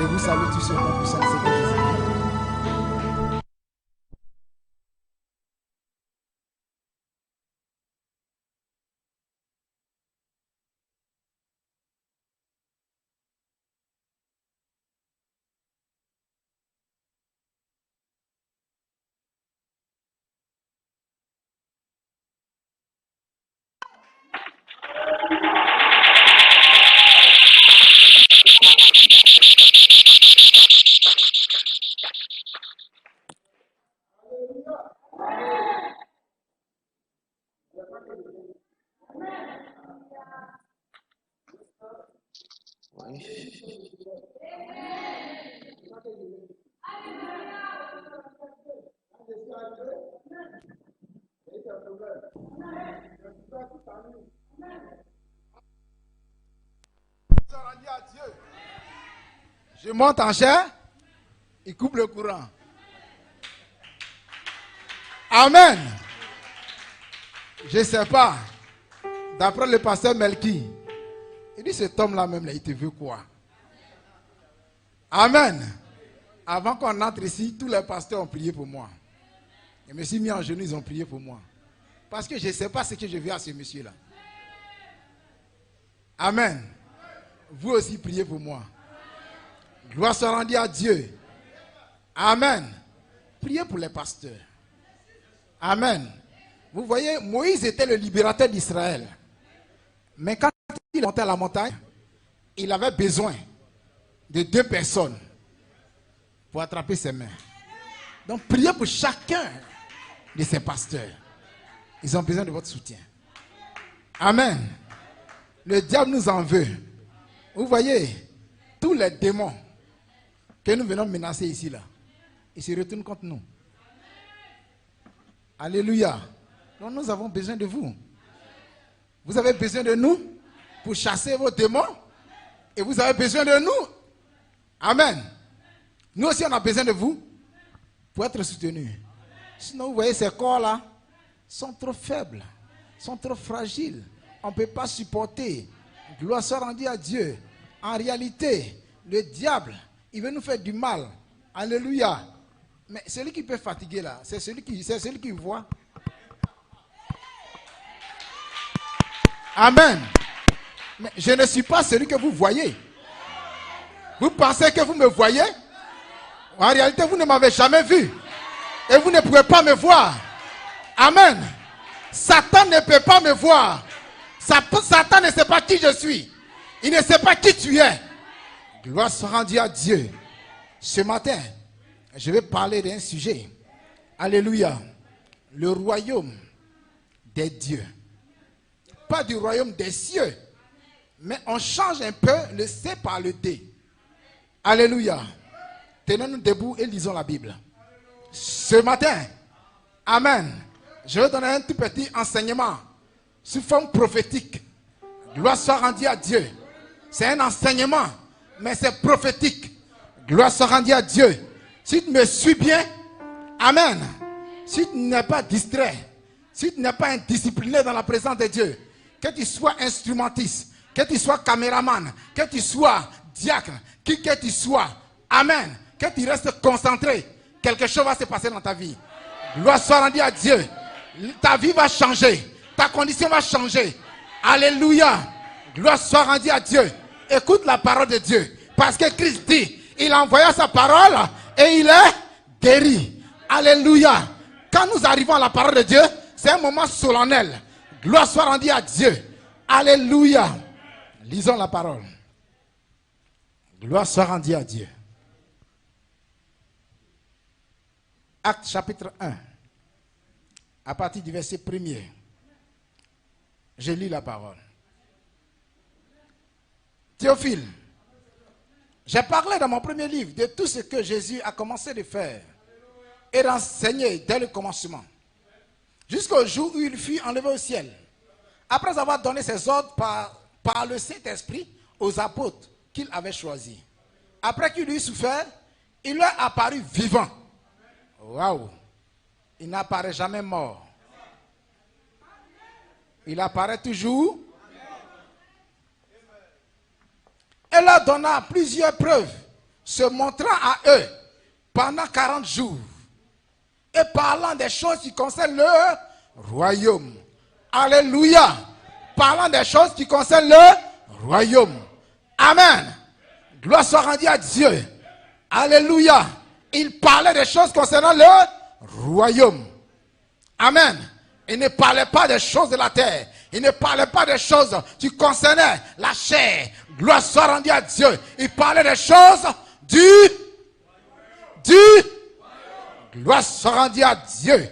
Je vous salue tous sur le puissant Seigneur Jésus-Christ. Je monte en chair, il coupe le courant. Amen. Je ne sais pas. D'après le pasteur Melki, il dit cet homme-là même, il te veut quoi? Amen. Avant qu'on entre ici, tous les pasteurs ont prié pour moi. Je me suis mis en genoux, ils ont prié pour moi. Parce que je ne sais pas ce que je veux à ce monsieur-là. Amen. Vous aussi priez pour moi. Gloire soit rendue à Dieu. Amen. Priez pour les pasteurs. Amen. Vous voyez, Moïse était le libérateur d'Israël. Mais quand il montait à la montagne, il avait besoin de 2 personnes pour attraper ses mains. Donc priez pour chacun de ces pasteurs. Ils ont besoin de votre soutien. Amen. Le diable nous en veut. Vous voyez, tous les démons que nous venons menacer ici, là, ils se retournent contre nous. Alléluia. Donc nous avons besoin de vous. Vous avez besoin de nous pour chasser vos démons. Et vous avez besoin de nous. Amen. Nous aussi, on a besoin de vous pour être soutenus. Sinon, vous voyez, ces corps-là sont trop faibles, sont trop fragiles. On ne peut pas supporter. Gloire soit rendue à Dieu. En réalité, le diable, il veut nous faire du mal. Alléluia. Mais celui qui peut fatiguer là, c'est celui qui voit. Amen. Mais je ne suis pas celui que vous voyez. Vous pensez que vous me voyez? En réalité, vous ne m'avez jamais vu. Et vous ne pouvez pas me voir. Amen. Satan ne peut pas me voir. Satan ne sait pas qui je suis. Il ne sait pas qui tu es. Gloire soit rendue à Dieu. Ce matin, je vais parler d'un sujet. Alléluia. Le royaume des dieux. Pas du royaume des cieux. Mais on change un peu le C par le D. Alléluia. Tenons-nous debout et lisons la Bible. Ce matin, amen, je vais donner un tout petit enseignement sous forme prophétique. Gloire soit rendue à Dieu. C'est un enseignement, mais c'est prophétique. Gloire soit rendue à Dieu. Si tu me suis bien, amen. Si tu n'es pas distrait, si tu n'es pas indiscipliné dans la présence de Dieu, que tu sois instrumentiste, que tu sois caméraman, que tu sois diacre, qui que tu sois, amen, que tu restes concentré, quelque chose va se passer dans ta vie. Gloire soit rendue à Dieu. Ta vie va changer, ta condition va changer. Alléluia. Gloire soit rendue à Dieu. Écoute la parole de Dieu. Parce que Christ dit, il a envoyé sa parole et il est guéri. Alléluia. Quand nous arrivons à la parole de Dieu, c'est un moment solennel. Gloire soit rendue à Dieu. Alléluia. Lisons la parole. Gloire soit rendue à Dieu. Acte chapitre 1. À partir du verset 1er. Je lis la parole. Théophile, j'ai parlé dans mon premier livre de tout ce que Jésus a commencé de faire et d'enseigner dès le commencement, jusqu'au jour où il fut enlevé au ciel, après avoir donné ses ordres par le Saint-Esprit aux apôtres qu'il avait choisis. Après qu'il eut souffert, il leur apparut vivant. Waouh! Il n'apparaît jamais mort. Il apparaît toujours. Et leur donna plusieurs preuves se montrant à eux pendant 40 jours et parlant des choses qui concernent le royaume. Alléluia. Parlant des choses qui concernent le royaume. Amen. Gloire soit rendue à Dieu. Alléluia. Il parlait des choses concernant le royaume. Amen. Il ne parlait pas des choses de la terre. Il ne parlait pas des choses qui concernaient la chair. Gloire soit rendue à Dieu. Il parlait des choses du gloire soit rendue à Dieu.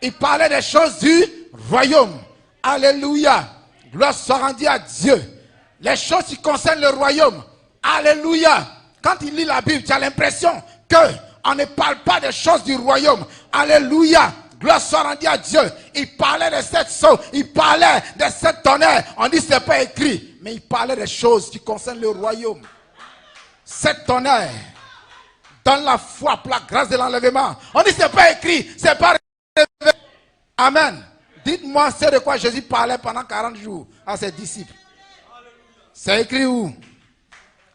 Il parlait des choses du royaume. Alléluia. Gloire soit rendue à Dieu. Les choses qui concernent le royaume. Alléluia. Quand il lit la Bible, tu as l'impression qu'on ne parle pas des choses du royaume. Alléluia. Gloire soit rendue à Dieu. Il parlait de cette chose. Il parlait de cette tonnerre. On dit que ce n'est pas écrit. Mais il parlait des choses qui concernent le royaume. Cette tonnerre. Dans la foi pour la grâce de l'enlèvement. On dit que ce n'est pas écrit. Ce n'est pas révélé. Amen. Dites-moi c'est de quoi Jésus parlait pendant 40 jours à ses disciples. C'est écrit où?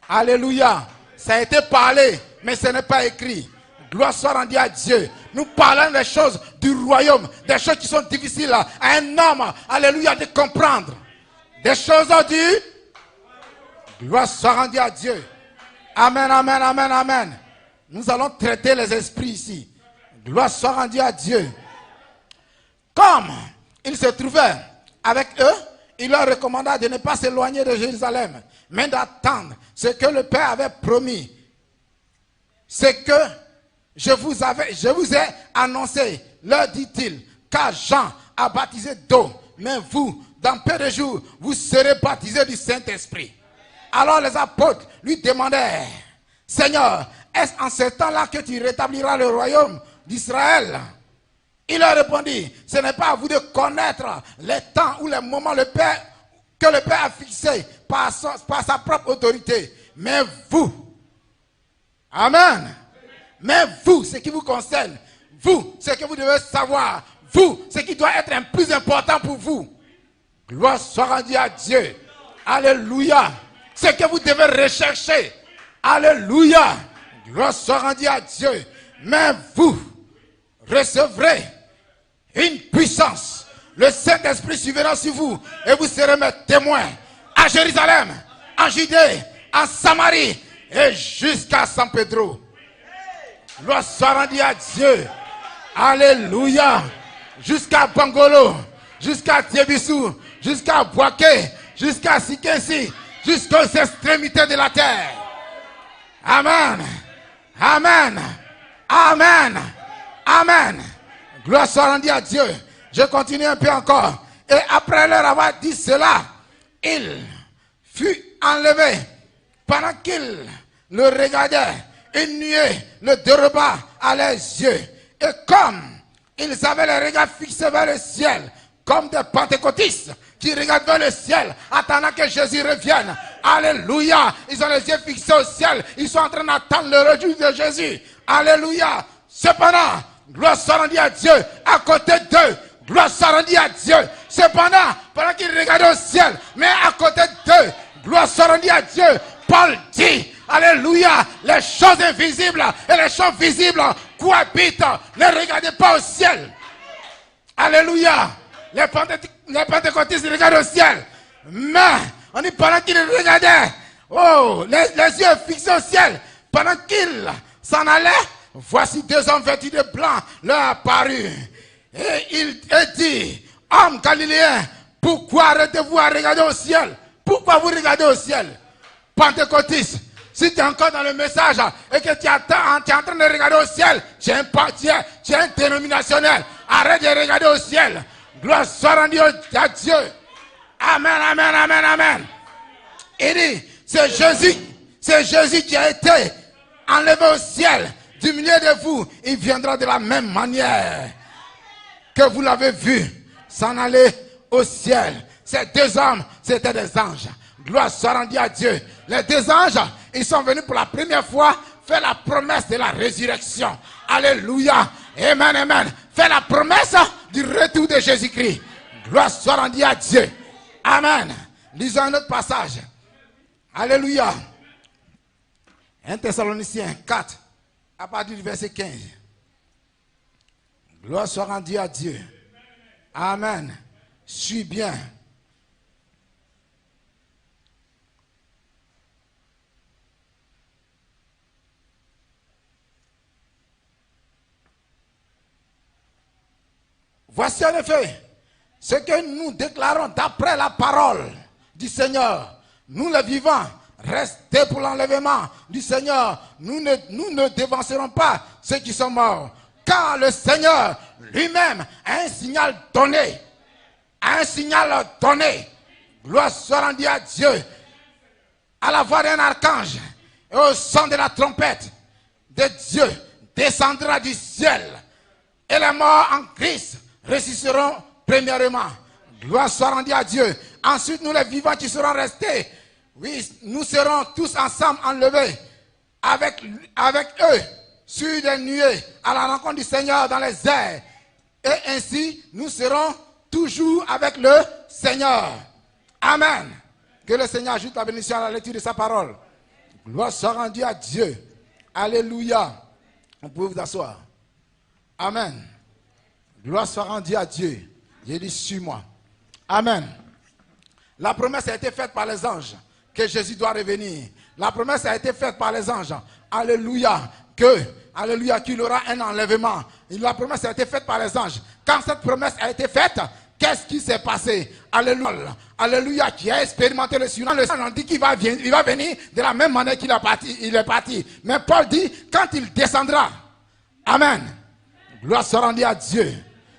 Alléluia. Ça a été parlé, mais ce n'est pas écrit. Gloire soit rendue à Dieu. Nous parlons des choses du royaume, des choses qui sont difficiles à un homme, alléluia, de comprendre. Des choses du gloire soit rendue à Dieu. Amen, amen, amen, amen. Nous allons traiter les esprits ici. Gloire soit rendue à Dieu. Comme il se trouvait avec eux, il leur recommanda de ne pas s'éloigner de Jérusalem, mais d'attendre ce que le Père avait promis. C'est que je vous ai annoncé, leur dit-il, car Jean a baptisé d'eau, mais vous, dans peu de jours, vous serez baptisés du Saint-Esprit. Alors les apôtres lui demandèrent, Seigneur, est-ce en ce temps-là que tu rétabliras le royaume d'Israël? Il leur répondit, ce n'est pas à vous de connaître les temps ou les moments que le Père a fixé par sa propre autorité. Mais vous, amen. Mais vous, ce qui vous concerne, vous, ce que vous devez savoir, vous, ce qui doit être un plus important pour vous. Gloire soit rendue à Dieu. Alléluia. Ce que vous devez rechercher. Alléluia. Gloire soit rendue à Dieu. Mais vous recevrez une puissance. Le Saint-Esprit suivra sur vous et vous serez mes témoins à Jérusalem, en Judée, en Samarie et jusqu'à San Pedro. Gloire soit rendue à Dieu. Alléluia. Jusqu'à Bangolo, jusqu'à Thiébissou, jusqu'à Boaké, jusqu'à Sikensi, jusqu'aux extrémités de la terre. Amen. Amen. Amen. Amen. Gloire soit rendue à Dieu. Je continue un peu encore. Et après leur avoir dit cela, il fut enlevé. Pendant qu'il le regardait, une nuée le déroba à leurs yeux. Et comme ils avaient les regards fixés vers le ciel, comme des pentecôtistes qui regardent vers le ciel, attendant que Jésus revienne. Alléluia. Ils ont les yeux fixés au ciel. Ils sont en train d'attendre le retour de Jésus. Alléluia. Cependant, gloire soit rendue à Dieu. À côté d'eux, gloire soit rendue à Dieu. Cependant, pendant qu'ils regardaient au ciel, mais à côté d'eux, gloire soit rendue à Dieu. Paul dit, alléluia, les choses invisibles et les choses visibles cohabitent. Ne regardez pas au ciel. Alléluia. Les pentecôtistes regardent au ciel. Mais, on dit pendant qu'ils regardaient, oh, les yeux fixés au ciel, pendant qu'ils s'en allaient, voici deux hommes vêtus de blanc leur apparus. Et il dit, hommes galiléens, pourquoi arrêtez-vous à regarder au ciel? Pourquoi vous regardez au ciel? Pentecôtiste, si tu es encore dans le message et que tu es en train de regarder au ciel, tu es un dénominationnel. Arrête de regarder au ciel. Gloire soit rendue à Dieu. Amen, amen, amen, amen. Il dit, c'est Jésus qui a été enlevé au ciel. Du milieu de vous, il viendra de la même manière que vous l'avez vu s'en aller au ciel. Ces deux hommes, c'était des anges. Gloire soit rendue à Dieu. Les deux anges, ils sont venus pour la première fois faire la promesse de la résurrection. Alléluia. Amen, amen. Faire la promesse du retour de Jésus-Christ. Gloire soit rendue à Dieu. Amen. Lisons un autre passage. Alléluia. 1 Thessaloniciens 4, à partir du verset 15. Gloire soit rendue à Dieu. Amen. Suis bien. Voici en effet ce que nous déclarons d'après la parole du Seigneur. Nous les vivants, restez pour l'enlèvement du Seigneur. Nous ne dévancerons pas ceux qui sont morts. Car le Seigneur lui-même a un signal donné. A un signal donné. Gloire soit rendue à Dieu. À la voix d'un archange et au son de la trompette de Dieu descendra du ciel. Et les morts en Christ ressusciteront premièrement. Gloire soit rendue à Dieu. Ensuite, nous les vivants qui serons restés, oui, nous serons tous ensemble enlevés avec eux sur des nuées à la rencontre du Seigneur dans les airs. Et ainsi, nous serons toujours avec le Seigneur. Amen. Que le Seigneur ajoute la bénédiction à la lecture de sa parole. Gloire soit rendue à Dieu. Alléluia. Vous pouvez vous asseoir. Amen. Gloire soit rendue à Dieu. J'ai dit, suis-moi. Amen. La promesse a été faite par les anges que Jésus doit revenir. La promesse a été faite par les anges. Alléluia. Alléluia, qu'il aura un enlèvement. La promesse a été faite par les anges. Quand cette promesse a été faite, qu'est-ce qui s'est passé? Alléluia. Alléluia, qui a expérimenté le surnaturel. Le Seigneur dit qu'il va venir de la même manière qu'il est parti. Mais Paul dit, quand il descendra. Amen. Gloire soit rendue à Dieu.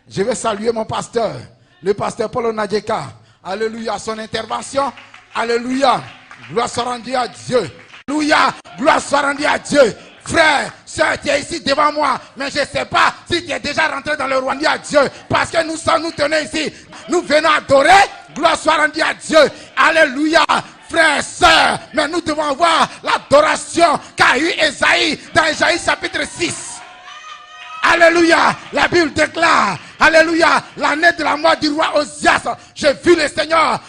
Je vais saluer mon pasteur, le pasteur Paul Nadjeka. Alléluia, son intervention. Alléluia. Gloire soit rendue à Dieu. Alléluia. Gloire soit rendue à Dieu. Frère, soeur, tu es ici devant moi, mais je ne sais pas si tu es déjà rentré dans le royaume à Dieu, parce que nous tenons ici, nous venons adorer, gloire soit rendue à Dieu, alléluia, frère, soeur, mais nous devons voir l'adoration qu'a eu Ésaïe dans Ésaïe chapitre 6. Alléluia, la Bible déclare, alléluia, l'année de la mort du roi Osias, j'ai vu le Seigneur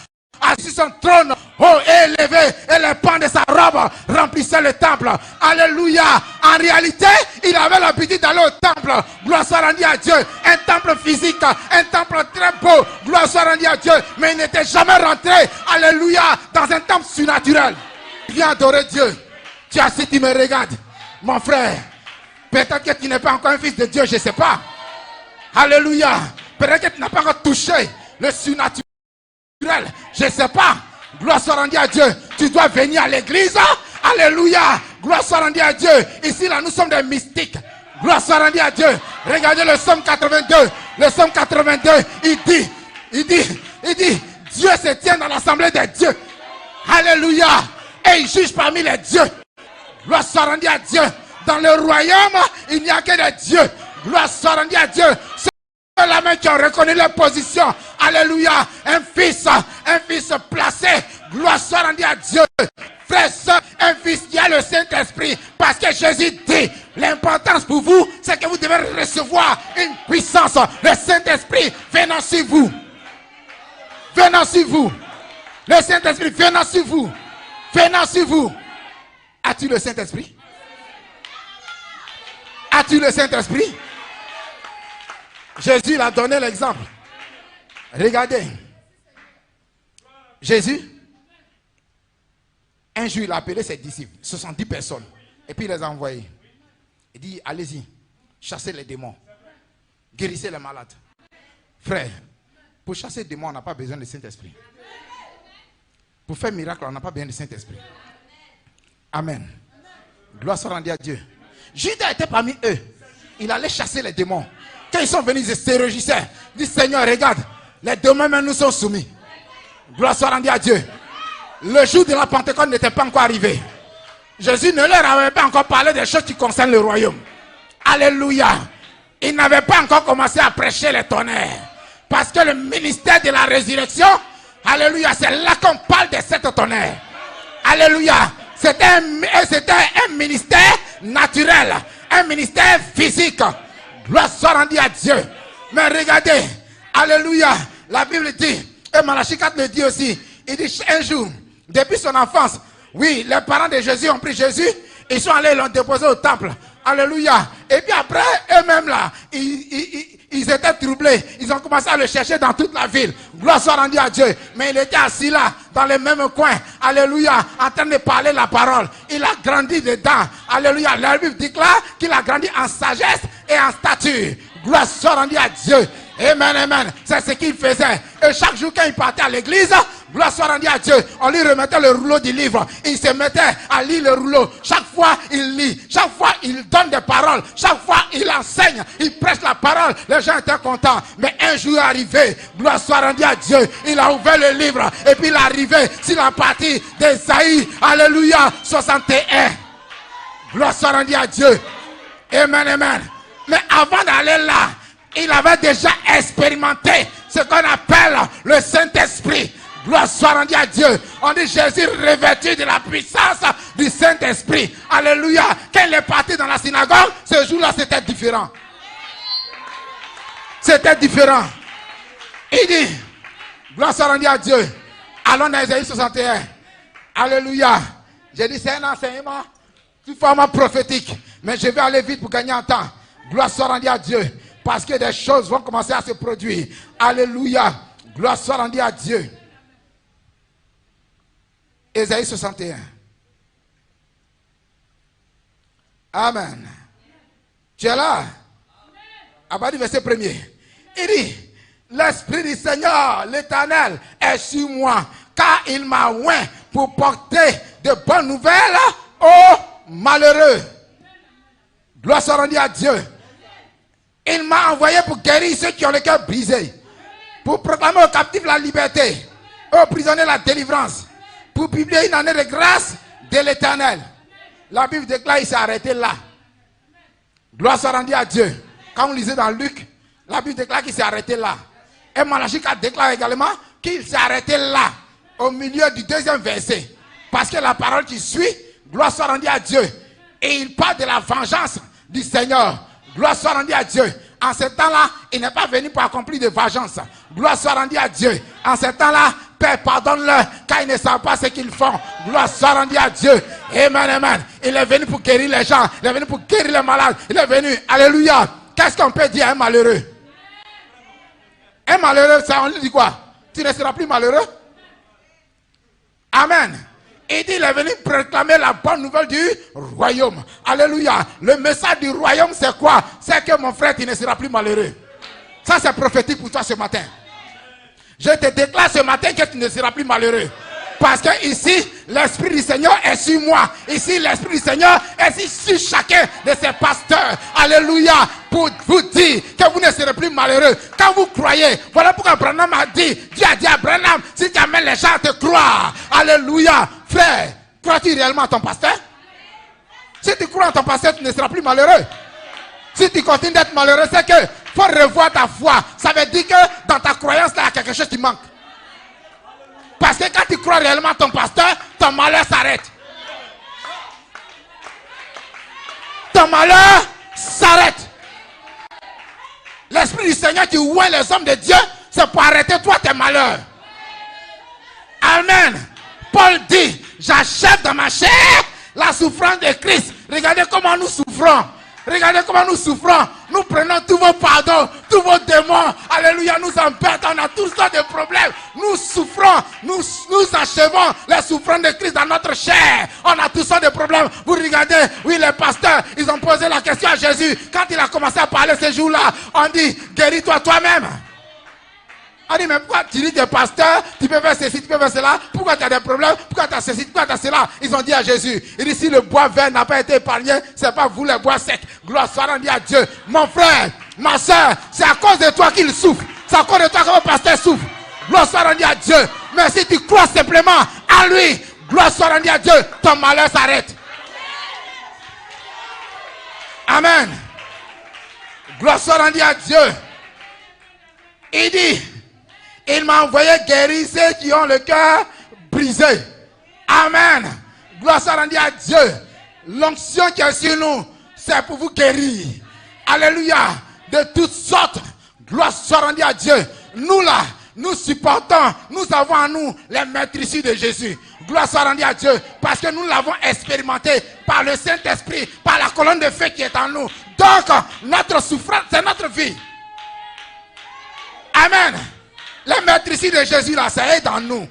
assis sur son trône, haut et élevé, et les pans de sa robe remplissaient le temple. Alléluia. En réalité, il avait l'habitude d'aller au temple. Gloire soit rendue à Dieu. Un temple physique, un temple très beau. Gloire soit rendue à Dieu. Mais il n'était jamais rentré, alléluia, dans un temple surnaturel. Viens adorer Dieu. Tu as assis, tu me regardes. Mon frère, peut-être que tu n'es pas encore un fils de Dieu, je ne sais pas. Alléluia. Peut-être que tu n'as pas encore touché le surnaturel. Je ne sais pas. Gloire soit rendue à Dieu. Tu dois venir à l'église. Alléluia. Gloire soit rendue à Dieu. Ici, là, nous sommes des mystiques. Gloire soit rendue à Dieu. Regardez le psaume 82. Le psaume 82, il dit, Dieu se tient dans l'assemblée des dieux. Alléluia. Et il juge parmi les dieux. Gloire soit rendue à Dieu. Dans le royaume, il n'y a que des dieux. Gloire soit rendue à Dieu. La main qui ont reconnu leur position. Alléluia. Un fils placé. Gloire soit rendue à Dieu. Frère, soeur, un fils qui a le Saint-Esprit. Parce que Jésus dit, l'importance pour vous, c'est que vous devez recevoir une puissance. Le Saint-Esprit venant sur vous. Venant sur vous. Le Saint-Esprit venant sur vous. Venant sur vous. As-tu le Saint-Esprit? As-tu le Saint-Esprit? Jésus a donné l'exemple. Regardez. Jésus, un jour, il a appelé ses disciples, 70 personnes, et puis il les a envoyés. Il dit, allez-y, chassez les démons, guérissez les malades. Frère, pour chasser les démons, on n'a pas besoin de Saint-Esprit. Pour faire miracle, on n'a pas besoin de Saint-Esprit. Amen. Gloire soit rendue à Dieu. Judas était parmi eux. Il allait chasser les démons. Quand ils sont venus, ils se réjouissaient. Ils disent, Seigneur, regarde, les démons même nous sont soumis. Gloire soit rendue à Dieu. Le jour de la Pentecôte n'était pas encore arrivé. Jésus ne leur avait pas encore parlé des choses qui concernent le royaume. Alléluia. Il n'avait pas encore commencé à prêcher les tonnerres. Parce que le ministère de la résurrection, alléluia, c'est là qu'on parle de cette tonnerre. Alléluia. C'était un ministère naturel. Un ministère physique. Gloire soit rendue à Dieu. Mais regardez, alléluia, la Bible dit, et Malachie 4 le dit aussi, il dit un jour, depuis son enfance, oui, les parents de Jésus ont pris Jésus Ils sont allés, ils l'ont déposé au temple. Alléluia. Et puis après, eux-mêmes là, ils étaient troublés. Ils ont commencé à le chercher dans toute la ville. Gloire soit rendue à Dieu. Mais il était assis là, dans les mêmes coins. Alléluia. En train de parler la parole. Il a grandi dedans. Alléluia. La Bible déclare qu'il a grandi en sagesse et en stature. Gloire soit rendue à Dieu. Amen, amen. C'est ce qu'il faisait. Et chaque jour quand il partait à l'église, gloire soit rendue à Dieu, on lui remettait le rouleau du livre. Il se mettait à lire le rouleau. Chaque fois, il lit. Chaque fois, il donne des paroles. Chaque fois, il enseigne. Il prêche la parole. Les gens étaient contents. Mais un jour arrivé, gloire soit rendue à Dieu, il a ouvert le livre. Et puis il est arrivé sur la partie d'Ésaïe. Alléluia. 61. Gloire soit rendue à Dieu. Amen, amen. Mais avant d'aller là, il avait déjà expérimenté ce qu'on appelle le Saint-Esprit. Gloire soit rendue à Dieu. On dit Jésus revêtu de la puissance du Saint-Esprit. Alléluia. Quand il est parti dans la synagogue, ce jour-là, c'était différent. C'était différent. Il dit, gloire soit rendue à Dieu. Allons dans Ésaïe 61. Alléluia. J'ai dit, c'est un enseignement sous forme prophétique. Mais je vais aller vite pour gagner en temps. Gloire soit rendue à Dieu. Parce que des choses vont commencer à se produire. Alléluia. Gloire soit rendue à Dieu. Ésaïe 61. Amen. Tu es là? À partir du verset 1er. Il dit, l'Esprit du Seigneur, l'Éternel, est sur moi, car il m'a oint pour porter de bonnes nouvelles aux malheureux. Gloire soit rendue à Dieu. Il m'a envoyé pour guérir ceux qui ont le cœur brisé, pour proclamer aux captifs la liberté, aux prisonniers la délivrance, pour publier une année de grâce de l'Éternel. La Bible déclare qu'il s'est arrêté là. Gloire soit rendue à Dieu. Quand on lisait dans Luc, la Bible déclare qu'il s'est arrêté là. Et Malachie déclare également qu'il s'est arrêté là, au milieu du deuxième verset. Parce que la parole qui suit, gloire soit rendue à Dieu. Et il parle de la vengeance du Seigneur. Gloire soit rendue à Dieu. En ce temps-là, il n'est pas venu pour accomplir de vengeance. Gloire soit rendue à Dieu. En ce temps-là, Père, pardonne-leur, car ils ne savent pas ce qu'ils font. Gloire soit rendue à Dieu. Amen, amen. Il est venu pour guérir les gens. Il est venu pour guérir les malades. Il est venu. Alléluia. Qu'est-ce qu'on peut dire à un malheureux? Un malheureux, ça, on lui dit quoi? Tu ne seras plus malheureux? Amen. Il dit, il est venu proclamer la bonne nouvelle du royaume. Alléluia. Le message du royaume, c'est quoi? C'est que mon frère, tu ne seras plus malheureux. Ça, c'est prophétique pour toi ce matin. Je te déclare ce matin que tu ne seras plus malheureux. Parce que ici, l'Esprit du Seigneur est sur moi. Ici, l'Esprit du Seigneur est sur chacun de ses pasteurs. Alléluia. Pour vous dire que vous ne serez plus malheureux. Quand vous croyez, voilà pourquoi Branham a dit, Dieu a dit à Branham, si tu amènes les gens à te croire. Alléluia. Frère, crois-tu réellement à ton pasteur? Si tu crois en ton pasteur, tu ne seras plus malheureux. Si tu continues d'être malheureux, c'est que faut revoir ta foi. Ça veut dire que dans ta croyance, là, il y a quelque chose qui manque. Parce que quand tu crois réellement à ton pasteur, ton malheur s'arrête. Ton malheur s'arrête. L'Esprit du Seigneur qui oint les hommes de Dieu, c'est pour arrêter toi tes malheurs. Amen. Paul dit, j'achève dans ma chair la souffrance de Christ. Regardez comment nous souffrons. Regardez comment nous souffrons. Nous prenons tous vos pardons, tous vos démons. Alléluia, nous embêtons, on a toutes sortes de problèmes. Nous souffrons, nous achevons les souffrances de Christ dans notre chair. On a toutes sortes de problèmes. Vous regardez, oui, les pasteurs, ils ont posé la question à Jésus. Quand il a commencé à parler ce jour-là, on dit, guéris-toi toi-même. On dit, mais pourquoi tu dis que pasteur, tu peux faire ceci, tu peux faire cela? Pourquoi tu as des problèmes? Pourquoi tu as ceci, pourquoi tu as cela? Ils ont dit à Jésus, il dit, si le bois vert n'a pas été épargné, c'est pas vous les bois secs. Gloire soit rendue à Dieu. Mon frère, ma soeur, c'est à cause de toi qu'il souffre. C'est à cause de toi que le pasteur souffre. Gloire soit rendue à Dieu. Mais si tu crois simplement à lui, gloire soit rendue à Dieu, ton malheur s'arrête. Amen. Gloire soit rendue à Dieu. Il dit, il m'a envoyé guérir ceux qui ont le cœur brisé. Amen. Gloire soit rendue à Dieu. L'onction qui est sur nous, c'est pour vous guérir. Alléluia. De toutes sortes. Gloire soit rendue à Dieu. Nous là, nous supportons, nous avons en nous les maîtrises de Jésus. Gloire soit rendue à Dieu. Parce que nous l'avons expérimenté par le Saint-Esprit, par la colonne de feu qui est en nous. Donc, notre souffrance, c'est notre vie. Amen. La maîtrise de Jésus là, ça est dans nous.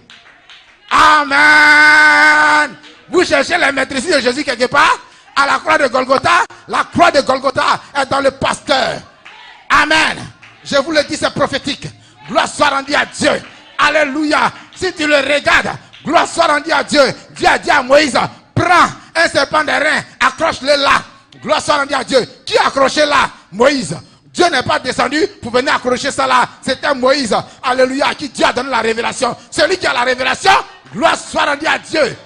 Amen. Vous cherchez la maîtrise de Jésus quelque part? À la croix de Golgotha. La croix de Golgotha est dans le pasteur. Amen. Je vous le dis, c'est prophétique. Gloire soit rendue à Dieu. Alléluia. Si tu le regardes, gloire soit rendue à Dieu. Dieu a dit à Moïse, prends un serpent de rein, accroche-le là. Gloire soit rendue à Dieu. Qui a accroché là? Moïse. Dieu n'est pas descendu pour venir accrocher ça là. C'était Moïse. Alléluia. À qui Dieu a donné la révélation. Celui qui a la révélation, gloire soit rendue à Dieu.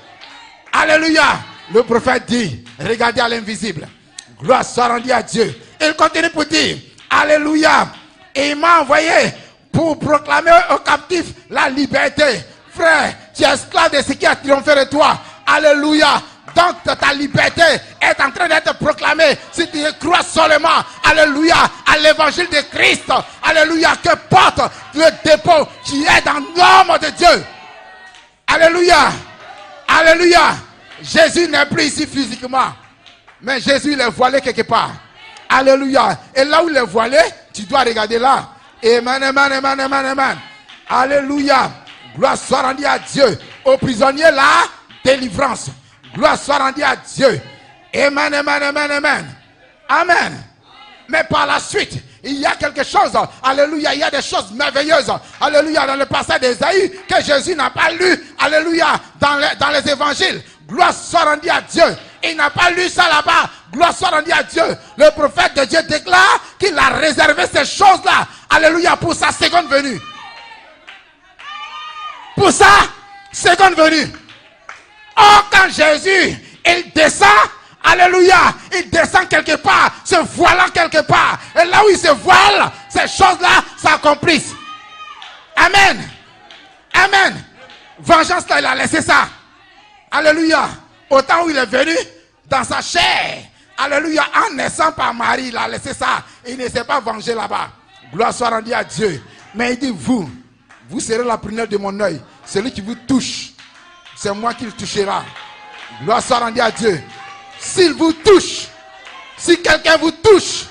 Alléluia. Le prophète dit, regardez à l'invisible. Gloire soit rendue à Dieu. Il continue pour dire, alléluia. Et il m'a envoyé pour proclamer aux captifs la liberté. Frère, tu es esclave de ce qui a triomphé de toi. Alléluia. Donc ta liberté est en train d'être proclamée. Si tu crois seulement, alléluia, à l'évangile de Christ. Alléluia, que porte le dépôt qui est dans l'homme de Dieu. Alléluia. Alléluia. Jésus n'est plus ici physiquement. Mais Jésus il est voilé quelque part. Alléluia. Et là où il est voilé, tu dois regarder là. Amen, amen, amen, amen, amen. Alléluia. Gloire soit rendue à Dieu. Aux prisonniers là, délivrance. Gloire soit rendue à Dieu. Amen, amen, amen, amen. Amen. Mais par la suite, il y a quelque chose. Alléluia. Il y a des choses merveilleuses. Alléluia. Dans le passage d'Ésaïe que Jésus n'a pas lu. Alléluia. Dans les évangiles. Gloire soit rendue à Dieu. Il n'a pas lu ça là-bas. Gloire soit rendue à Dieu. Le prophète de Dieu déclare qu'il a réservé ces choses-là. Alléluia. Pour sa seconde venue. Pour sa seconde venue. Oh, quand Jésus, il descend, alléluia, il descend quelque part, se voilant quelque part. Et là où il se voile, ces choses-là s'accomplissent. Amen. Amen. Vengeance, là, il a laissé ça. Alléluia. Autant où il est venu, dans sa chair. Alléluia. En naissant par Marie, il a laissé ça. Il ne s'est pas vengé là-bas. Gloire soit rendue à Dieu. Mais il dit, vous serez la prunelle de mon œil. Celui qui vous touche, c'est moi qui le touchera. Gloire soit rendue à Dieu. S'il vous touche, si quelqu'un vous touche,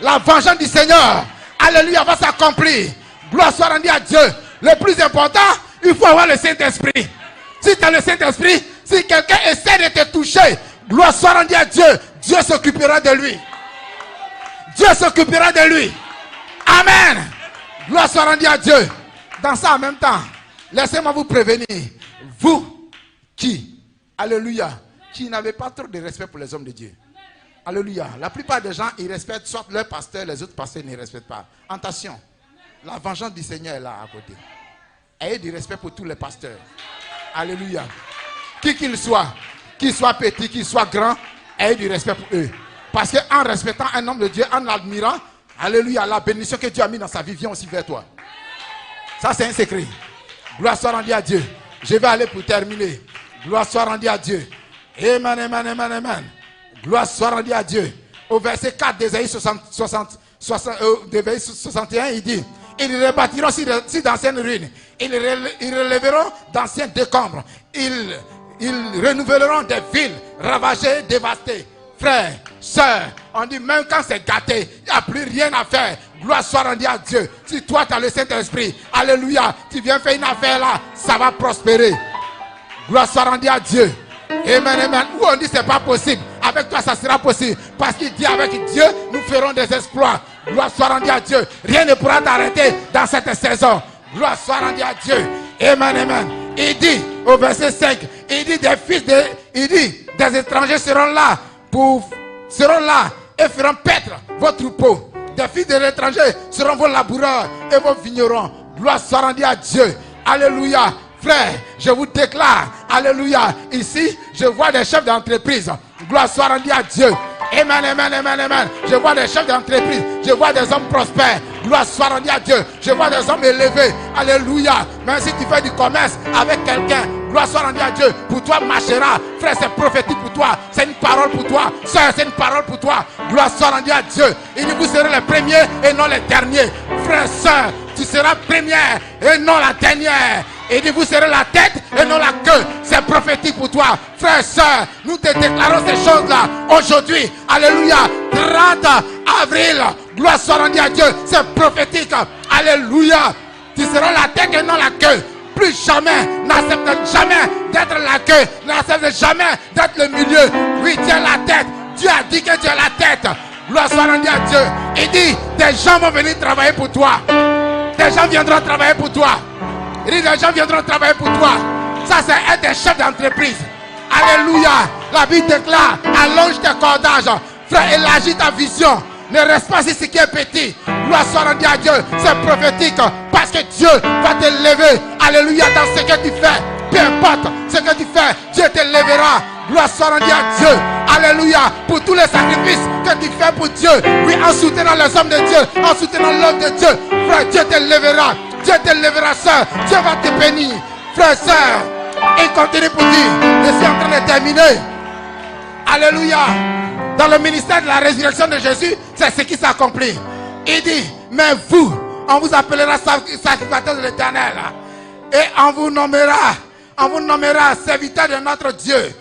la vengeance du Seigneur, alléluia, va s'accomplir. Gloire soit rendue à Dieu. Le plus important, il faut avoir le Saint-Esprit. Si tu as le Saint-Esprit, si quelqu'un essaie de te toucher, gloire soit rendue à Dieu. Dieu s'occupera de lui. Dieu s'occupera de lui. Amen. Gloire soit rendue à Dieu. Dans ça en même temps, laissez-moi vous prévenir. Vous qui, alléluia, qui n'avez pas trop de respect pour les hommes de Dieu. Alléluia. La plupart des gens, ils respectent soit leur pasteur, les autres pasteurs ne respectent pas. Attention, la vengeance du Seigneur est là à côté. Ayez du respect pour tous les pasteurs. Alléluia. Qui qu'il soit petit, qu'il soit grand, ayez du respect pour eux. Parce qu'en respectant un homme de Dieu, en l'admirant, alléluia, la bénédiction que Dieu a mis dans sa vie vient aussi vers toi. Ça, c'est un secret. Gloire soit rendue à Dieu. Je vais aller pour terminer. Gloire soit rendue à Dieu. Amen, amen, amen, amen. Gloire soit rendue à Dieu. Au verset 4 d'Ésaïe 61, il dit, ils rebâtiront si d'anciennes ruines. Ils relèveront d'anciens décombres. Ils renouvelleront des villes ravagées, dévastées. Frères, sœurs, on dit même quand c'est gâté, il n'y a plus rien à faire. Gloire soit rendue à Dieu. Si toi tu as le Saint-Esprit, alléluia, tu viens faire une affaire là, ça va prospérer. Gloire soit rendue à Dieu. Amen, amen. Où on dit c'est pas possible, avec toi ça sera possible. Parce qu'il dit avec Dieu, nous ferons des exploits. Gloire soit rendue à Dieu. Rien ne pourra t'arrêter dans cette saison. Gloire soit rendue à Dieu. Amen, amen. Il dit au verset 5, il dit des étrangers seront là et feront paître vos troupeaux. Des fils de l'étranger seront vos laboureurs et vos vignerons. Gloire soit rendue à Dieu. Alléluia. Frère, je vous déclare, alléluia, ici, je vois des chefs d'entreprise. Gloire soit rendue à Dieu. Amen, amen, amen, amen. Je vois des chefs d'entreprise. Je vois des hommes prospères. Gloire soit rendue à Dieu. Je vois des hommes élevés. Alléluia. Même si tu fais du commerce avec quelqu'un, gloire soit rendue à Dieu. Pour toi marchera. Frère, c'est prophétique pour toi. C'est une parole pour toi. Sœur, c'est une parole pour toi. Gloire soit rendue à Dieu. Il dit, vous serez les premiers et non les derniers. Frère, sœur, tu seras première et non la dernière. Il dit, vous serez la tête et non la queue. C'est prophétique pour toi. Frère, sœur, nous te déclarons ces choses-là aujourd'hui. Alléluia. 30 avril. Gloire soit rendue à Dieu. C'est prophétique. Alléluia. Tu seras la tête et non la queue. Plus jamais, n'accepte jamais d'être la queue. N'accepte jamais d'être le milieu. Oui, tu es la tête. Dieu a dit que tu es la tête. Gloire soit rendue à Dieu. Il dit, des gens vont venir travailler pour toi. Des gens viendront travailler pour toi. Il dit, les gens viendront travailler pour toi. Ça, c'est être des chefs d'entreprise. Alléluia. La Bible déclare, allonge tes cordages. Frère, élargis ta vision. Ne reste pas ici ce qui est petit. Gloire soit rendue à Dieu. C'est prophétique. Parce que Dieu va te lever. Alléluia. Dans ce que tu fais. Peu importe ce que tu fais. Dieu te lèvera. Gloire soit rendue à Dieu. Alléluia. Pour tous les sacrifices que tu fais pour Dieu. Oui, en soutenant les hommes de Dieu. En soutenant l'homme de Dieu. Frère, Dieu te lèvera. Dieu te lèvera, soeur. Dieu va te bénir. Frère, soeur. Il continue pour dire. Je suis en train de terminer. Alléluia. Dans le ministère de la résurrection de Jésus, c'est ce qui s'accomplit. Il dit, mais vous, on vous appellera sacrificateur de l'Éternel. Et on vous nommera serviteur de notre Dieu.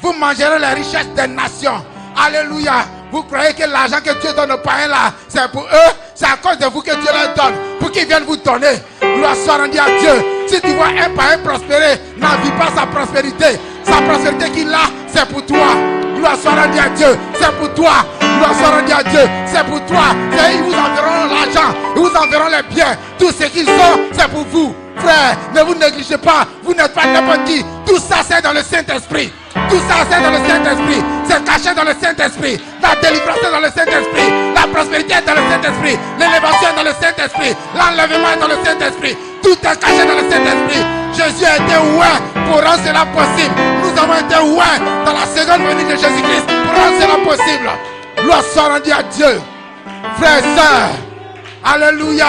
Vous mangerez les richesses des nations. Alléluia. Vous croyez que l'argent que Dieu donne aux païens là, c'est pour eux? C'est à cause de vous que Dieu leur donne. Pour qu'ils viennent vous donner. Gloire soit rendue à Dieu. Si tu vois un païen prospérer, n'envie pas sa prospérité. Sa prospérité qu'il a, c'est pour toi. Gloire soit rendue à Dieu. C'est pour toi. Gloire soit rendue à Dieu. C'est pour toi. Ils vous enverront l'argent. Ils vous enverront les biens. Tout ce qu'ils ont, c'est pour vous. Frère, ne vous négligez pas. Vous n'êtes pas n'importe qui. Tout ça, c'est dans le Saint-Esprit. Tout ça, c'est dans le Saint-Esprit. C'est caché dans le Saint-Esprit. La délivrance est dans le Saint-Esprit. La prospérité est dans le Saint-Esprit. L'élévation est dans le Saint-Esprit. L'enlèvement est dans le Saint-Esprit. Tout est caché dans le Saint-Esprit. Jésus a été oint pour rendre cela possible. Nous avons été oints dans la seconde venue de Jésus-Christ pour rendre cela possible. Gloire soit rendue à Dieu. Frères et sœurs, alléluia.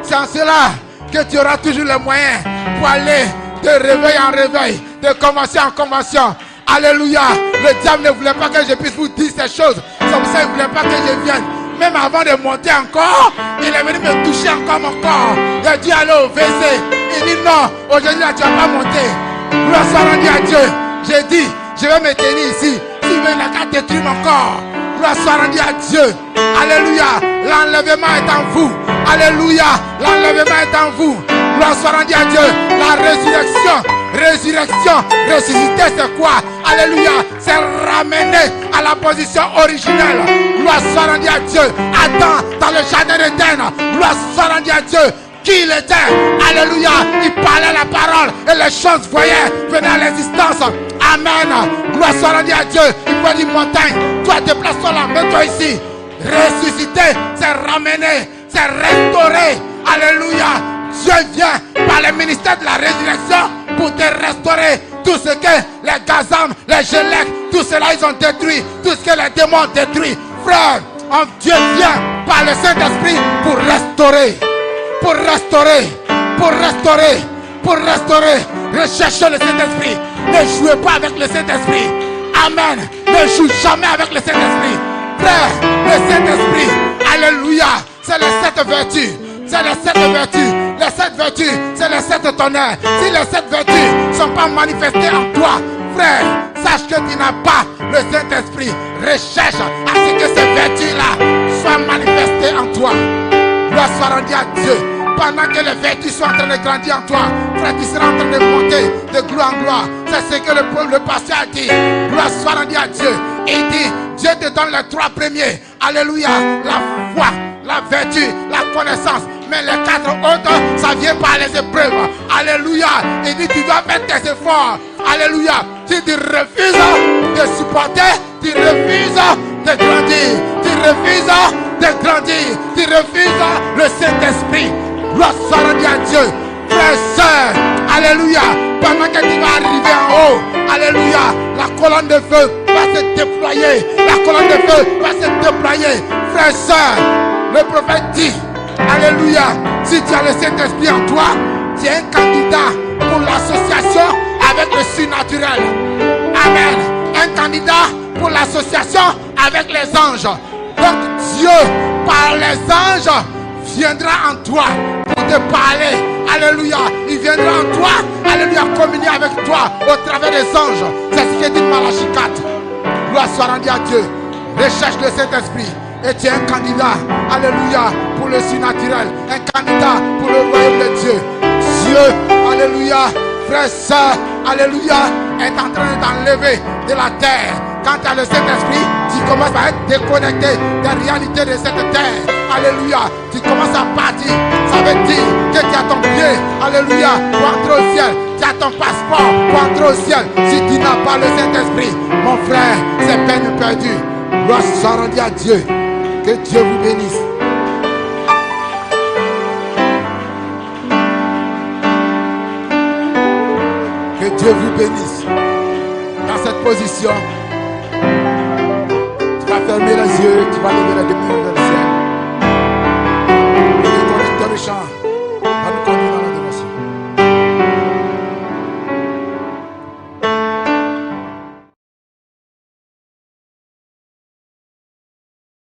C'est en cela que tu auras toujours les moyens pour aller de réveil en réveil, de convention en convention. Alléluia. Le diable ne voulait pas que je puisse vous dire ces choses. C'est pour ça qu'il ne voulait pas que je vienne. Même avant de monter encore, il est venu me toucher encore mon corps. Il a dit aller au WC. Il dit non, aujourd'hui là tu ne vas pas monter. Gloire soit rendue à Dieu. J'ai dit, je vais me tenir ici. S'il veut, il n'a qu'à détruire mon corps. Gloire soit rendue à Dieu. Alléluia. L'enlèvement est en vous. Alléluia. L'enlèvement est en vous. Gloire soit rendue à Dieu. La résurrection, ressusciter c'est quoi? Alléluia. C'est ramener à la position originelle. Gloire soit rendue à Dieu. Adam dans le jardin d'Éden. Gloire soit rendue à Dieu. Qui il était? Alléluia. Il parlait la parole et les choses voyaient venir à l'existence. Amen. Gloire soit rendue à Dieu. Il peut dire montagne. Toi déplace-toi là, mets-toi ici. Ressusciter, c'est ramener, c'est restaurer. Alléluia. Dieu vient par le ministère de la résurrection pour te restaurer. Tout ce que les Gazam, les Gélec, tout cela ils ont détruit. Tout ce que les démons ont détruit. Frère, Dieu vient par le Saint-Esprit pour restaurer. Pour restaurer. Pour restaurer. Pour restaurer. Recherchez le Saint-Esprit. Ne jouez pas avec le Saint-Esprit. Amen. Ne joue jamais avec le Saint-Esprit. Frère, le Saint-Esprit. Alléluia. C'est les 7 vertus. C'est les 7 vertus. Les 7 vertus, c'est les 7 tonnerres. Si les 7 vertus ne sont pas manifestées en toi, frère, sache que tu n'as pas le Saint-Esprit. Recherche à ce que ces vertus-là soient manifestées en toi. Gloire soit rendue à Dieu. Pendant que les vertus sont en train de grandir en toi, frère, tu seras en train de monter de gloire en gloire. C'est ce que le pasteur a dit. Gloire soit rendue à Dieu. Il dit, Dieu te donne les 3 premiers. Alléluia. La foi, la vertu, la connaissance. Mais les 4 autres, ça vient par les épreuves. Alléluia. Il dit, tu dois faire tes efforts. Alléluia. Si tu refuses de supporter, tu refuses de grandir. Tu refuses de grandir. Tu refuses le Saint-Esprit. Gloire soit rendue à Dieu. Frère, sœur, alléluia. Pendant que tu vas arriver en haut, alléluia, la colonne de feu va se déployer. La colonne de feu va se déployer. Frère, sœur, le prophète dit, alléluia, si tu as le Saint-Esprit en toi, tu es un candidat pour l'association avec le surnaturel. Amen. Un candidat pour l'association avec les anges. Donc Dieu, par les anges, viendra en toi pour te parler. Alléluia. Il viendra en toi. Alléluia. Communier avec toi au travers des anges. C'est ce que dit Malachie 4. Gloire soit rendue à Dieu. Recherche le Saint-Esprit. Et tu es un candidat. Alléluia. Pour le surnaturel. Un candidat pour le royaume de Dieu. Dieu. Alléluia. Frère, sœur. Alléluia. Est en train de t'enlever de la terre. Quand tu as le Saint-Esprit, tu commences à être déconnecté des réalités de cette terre. Alléluia. Tu commences à partir. Ça veut dire que tu as ton pied. Alléluia. Pour entrer au ciel. Tu as ton passeport pour entrer au ciel. Si tu n'as pas le Saint-Esprit, mon frère, c'est peine perdue. Gloire soit rendue à Dieu. Que Dieu vous bénisse. Que Dieu vous bénisse. Dans cette position, tu vas fermer les yeux, tu vas lever les deux mains.